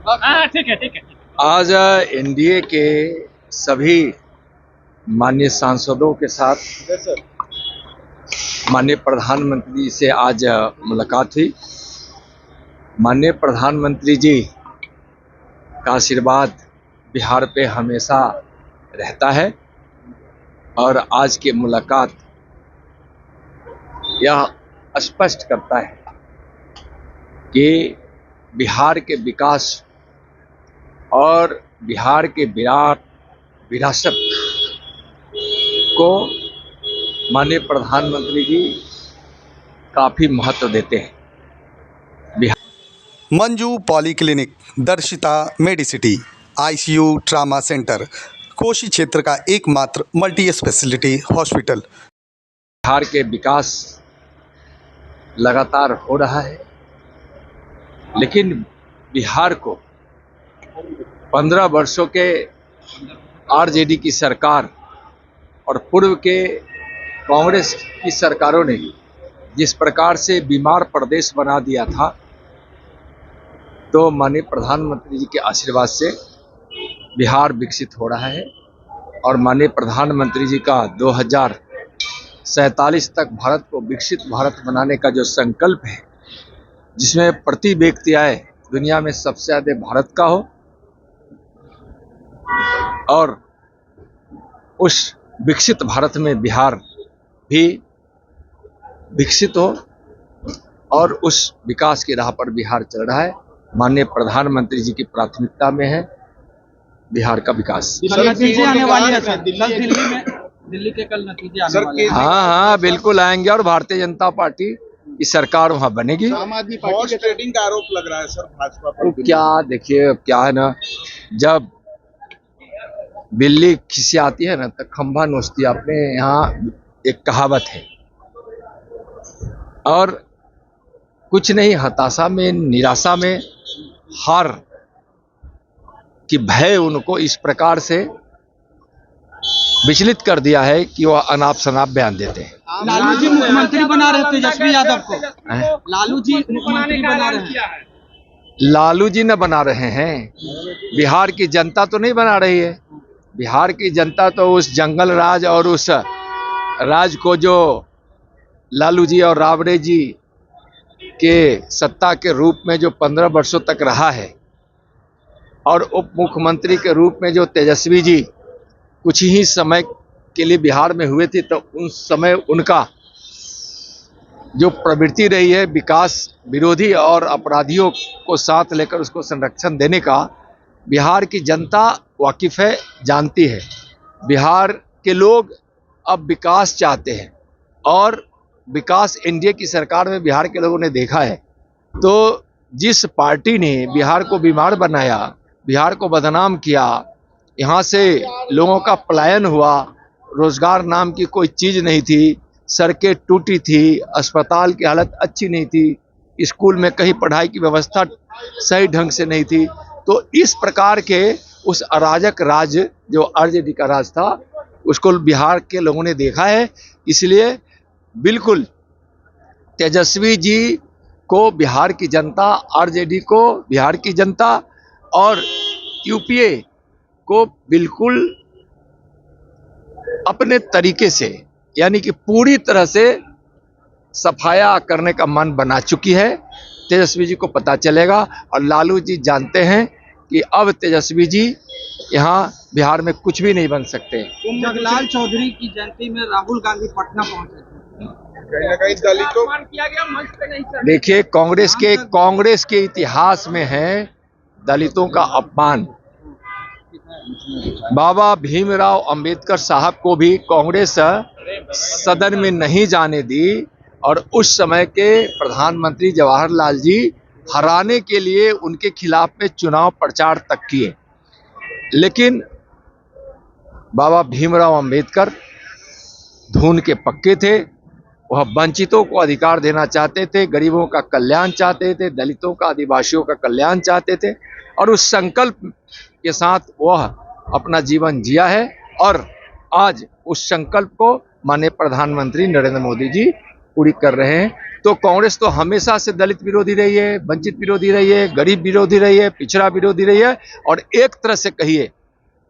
हाँ ठीक है ठीक है। आज एनडीए के सभी माननीय सांसदों के साथ माननीय प्रधानमंत्री से आज मुलाकात हुई। माननीय प्रधानमंत्री जी का आशीर्वाद बिहार पे हमेशा रहता है और आज की मुलाकात यह स्पष्ट करता है कि बिहार के विकास और बिहार के विरासत को माननीय प्रधानमंत्री जी काफी महत्व देते हैं। Manju polyclinic, Darshita medicity, ICU trauma centre, Koshi क्षेत्र का एकमात्र मल्टी स्पेशलिटी हॉस्पिटल। बिहार के विकास लगातार हो रहा है, लेकिन बिहार को 15 वर्षों के आरजेडी की सरकार और पूर्व के कांग्रेस की सरकारों ने जिस प्रकार से बीमार प्रदेश बना दिया था, तो माननीय प्रधानमंत्री जी के आशीर्वाद से बिहार विकसित हो रहा है। और माननीय प्रधानमंत्री जी का 2047 तक भारत को विकसित भारत बनाने का जो संकल्प है, जिसमें प्रति व्यक्ति आय दुनिया में सबसे ज्यादा भारत का हो और उस विकसित भारत में बिहार भी विकसित हो और उस विकास की राह पर बिहार चल रहा है। माननीय प्रधानमंत्री जी की प्राथमिकता में है बिहार का विकास। नतीजे आने वाले हैं सर, दिल्ली के कल नतीजे आने वाले हैं। हाँ बिल्कुल आएंगे और भारतीय जनता पार्टी की सरकार वहां बनेगी। आम आदमी पार्टी ट्रेडिंग का आरोप लग रहा है सर भाजपा पर। क्या देखिए, क्या है ना, जब बिल्ली खिसियाती है ना तो खंभा नोचती है। अपने यहाँ एक कहावत है। और कुछ नहीं, हताशा में, निराशा में, हार की भय उनको इस प्रकार से विचलित कर दिया है कि वह अनाप शनाप बयान देते हैं। लालू जी मुख्यमंत्री बना रहे तेजस्वी यादव को। लालू जी मुख्यमंत्री बना रहे हैं। लालू जी न बना रहे हैं, बिहार की जनता तो नहीं बना रही है। बिहार की जनता तो उस जंगल राज और उस राज को जो लालू जी और राबड़े जी के सत्ता के रूप में जो 15 वर्षों तक रहा है, और उप मुख्यमंत्री के रूप में जो तेजस्वी जी कुछ ही समय के लिए बिहार में हुए थे, तो उस समय उनका जो प्रवृत्ति रही है विकास विरोधी और अपराधियों को साथ लेकर उसको संरक्षण देने का, बिहार की जनता वाकिफ है, जानती है। बिहार के लोग अब विकास चाहते हैं और विकास एनडीए की सरकार में बिहार के लोगों ने देखा है। तो जिस पार्टी ने बिहार को बीमार बनाया, बिहार को बदनाम किया, यहाँ से लोगों का पलायन हुआ, रोजगार नाम की कोई चीज नहीं थी, सड़कें टूटी थी, अस्पताल की हालत अच्छी नहीं थी, स्कूल में कहीं पढ़ाई की व्यवस्था सही ढंग से नहीं थी, तो इस प्रकार के उस अराजक राज जो आरजेडी का राज था, उसको बिहार के लोगों ने देखा है। इसलिए बिल्कुल तेजस्वी जी को बिहार की जनता, आरजेडी को बिहार की जनता और यूपीए को बिल्कुल अपने तरीके से, यानी कि पूरी तरह से सफाया करने का मन बना चुकी है। तेजस्वी जी को पता चलेगा और लालू जी जानते हैं कि अब तेजस्वी जी यहाँ बिहार में कुछ भी नहीं बन सकते। जगलाल चौधरी की जयंती में राहुल गांधी पटना पहुंचे थे। कहीं ना कहीं दलितों देखिए, कांग्रेस के इतिहास में है दलितों का अपमान। बाबा भीमराव अंबेडकर साहब को भी कांग्रेस सदन में नहीं जाने दी और उस समय के प्रधानमंत्री जवाहरलाल जी हराने के लिए उनके खिलाफ में चुनाव प्रचार तक किए। लेकिन बाबा भीमराव अंबेडकर धून के पक्के थे। वह वंचितों को अधिकार देना चाहते थे, गरीबों का कल्याण चाहते थे, दलितों का, आदिवासियों का कल्याण चाहते थे और उस संकल्प के साथ वह अपना जीवन जिया है। और आज उस संकल्प को माननीय प्रधानमंत्री नरेंद्र मोदी जी पूरी कर रहे हैं। तो कांग्रेस तो हमेशा से दलित विरोधी रही है, वंचित विरोधी रही है, गरीब विरोधी रही है, पिछड़ा विरोधी रही है, और एक तरह से कहिए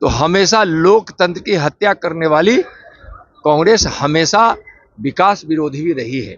तो हमेशा लोकतंत्र की हत्या करने वाली कांग्रेस हमेशा विकास विरोधी भी रही है।